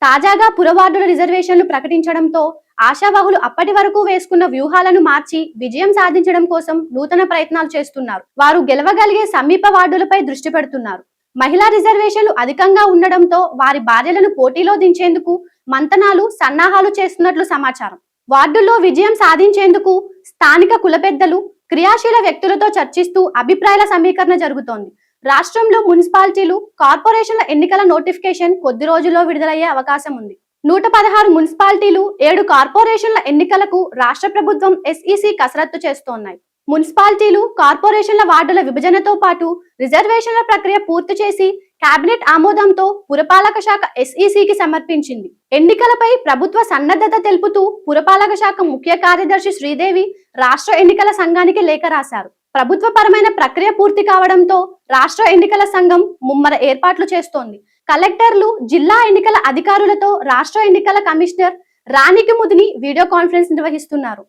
తాజాగా పురవార్డుల రిజర్వేషన్లు ప్రకటించడంతో ఆశావహులు అప్పటి వరకు వేసుకున్న వ్యూహాలను మార్చి విజయం సాధించడం కోసం నూతన ప్రయత్నాలు చేస్తున్నారు. వారు గెలవగలిగే సమీప వార్డులపై దృష్టి పెడుతున్నారు. మహిళా రిజర్వేషన్లు అధికంగా ఉండడంతో వారి భార్యలను పోటీలో దించేందుకు మంతనాలు సన్నాహాలు చేస్తున్నట్లు సమాచారం. వార్డుల్లో విజయం సాధించేందుకు స్థానిక కుల పెద్దలు క్రియాశీల వ్యక్తులతో చర్చిస్తూ అభిప్రాయాల సమీకరణ జరుగుతోంది. రాష్ట్రంలో మున్సిపాలిటీలు, కార్పొరేషన్ల ఎన్నికల నోటిఫికేషన్ కొద్ది రోజుల్లో విడుదలయ్యే అవకాశం ఉంది. 116 మున్సిపాలిటీలు, 7 కార్పొరేషన్ల ఎన్నికలకు రాష్ట్ర ప్రభుత్వం ఎస్ఈసి కసరత్తు చేస్తోన్నాయి. మున్సిపాలిటీలు, కార్పొరేషన్ల వార్డుల విభజనతో పాటు రిజర్వేషన్ల ప్రక్రియ పూర్తి చేసి కేబినెట్ ఆమోదంతో పురపాలక శాఖ ఎస్ఈసికి సమర్పించింది. ఎన్నికలపై ప్రభుత్వ సన్నద్ధత తెలుపుతూ పురపాలక శాఖ ముఖ్య కార్యదర్శి శ్రీదేవి రాష్ట్ర ఎన్నికల సంఘానికి లేఖ రాశారు. ప్రభుత్వపరమైన ప్రక్రియ పూర్తి కావడంతో రాష్ట్ర ఎన్నికల సంఘం ముమ్మర ఏర్పాట్లు చేస్తోంది. కలెక్టర్లు, జిల్లా ఎన్నికల అధికారులతో రాష్ట్ర ఎన్నికల కమిషనర్ రాణికి ముదిని వీడియో కాన్ఫరెన్స్ నిర్వహిస్తున్నారు.